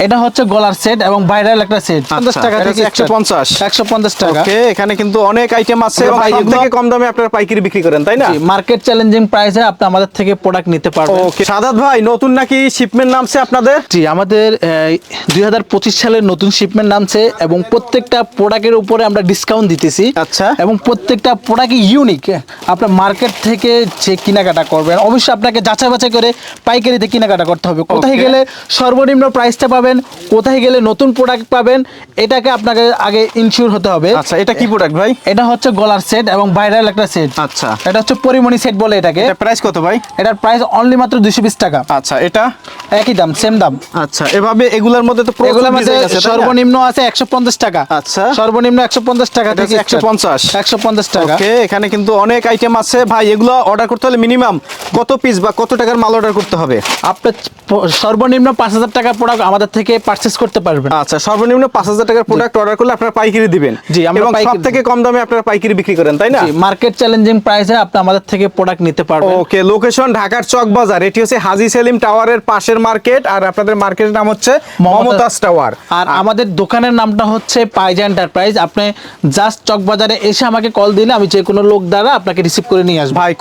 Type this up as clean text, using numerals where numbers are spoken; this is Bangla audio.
এটা হচ্ছে গলার সেট এবং ভাইরাল একটা সেট 50 টাকা থেকে 150 টাকা। ওকে, এখানে কিন্তু অনেক আইটেম আছে এবং সবথেকে কম দামে আপনারা পাইকারি বিক্রি করেন, তাই না? মার্কেট চ্যালেঞ্জিং প্রাইসে আপনি আমাদের থেকে প্রোডাক্ট নিতে পারবেন। ওকে, সাদাত ভাই নতুন নাকি শিপমেন্ট নামছে আপনাদের? জি, আমাদের 2025 সালের নতুন শিপমেন্ট নামছে এবং প্রত্যেকটা প্রোডাক্টের উপরে আমরা ডিসকাউন্ট দিতেছি। আচ্ছা। এবং প্রত্যেকটা প্রোডাক্টই ইউনিক। আপনার মার্কেট থেকে যে কেনাকাটা করবেন অবশ্যই আপনাকে যাচাই বাছাই করে পাইকারিতে কেনাকাটা করতে হবে। কোথায় গেলে সর্বনিম্ন প্রাইসটা পাবেন, কোথায় গেলে নতুন প্রোডাক্ট পাবেন, এটাকে আপনাকে আগে ইনশিওর হতে হবে। আচ্ছা, এটা কি প্রোডাক্ট ভাই? এটা হচ্ছে গলার সেট এবং ভাইরাল একটা সেট। আচ্ছা, এটা হচ্ছে পরিমণি সেট বলে এটাকে। এটা প্রাইস কত ভাই? এটার প্রাইস অনলি মাত্র 220 টাকা। আচ্ছা, এটা একই দাম, সেম দাম। আচ্ছা, এভাবে এগুলোর মধ্যে তো প্রচুর এগুলোর মধ্যে ডিজাইন আছে, তাই না? সর্বনিম্ন আছে 150 টাকা। আচ্ছা। সর্বনিম্ন 150 টাকা এটা থেকে হচ্ছে 150 150 টাকা। ওকে, এখানে কিন্তু অনেক আইটেম আছে ভাই। এগুলো অর্ডার করতে হলে মিনিমাম কত পিস বা কত টাকার মাল অর্ডার করতে হবে? আপনি সর্বনিম্ন 5000 টাকার প্রোডাক্ট আমাদের থেকে পারচেজ করতে পারবেন। আচ্ছা, সর্বনিম্ন 5000 টাকার প্রোডাক্ট অর্ডার করলে আপনারা পাইকারি দিবেন। জি, আমরা এবং পাইকারি সবথেকে কম দামে আপনারা পাইকারি বিক্রি করেন, তাই না? জি, মার্কেট চ্যালেঞ্জিং প্রাইসে আপনি আমাদের থেকে প্রোডাক্ট নিতে পারবেন। ওকে, লোকেশন ঢাকার চক বাজার। এটি হচ্ছে হাজী সেলিম টাওয়ারের পাশের মার্কেট, আর আপনাদের মার্কেটের নাম হচ্ছে মমতাজ টাওয়ার। আর আমাদের দোকানের নামটা হচ্ছে পাইজা এন্টারপ্রাইজ। আপনি জাস্ট চকবাজারে এসে আমাকে কল দিলে আমি যে কোনো লোক দ্বারা আপনাকে রিসিভ করে নিয়ে আসবো। ভাই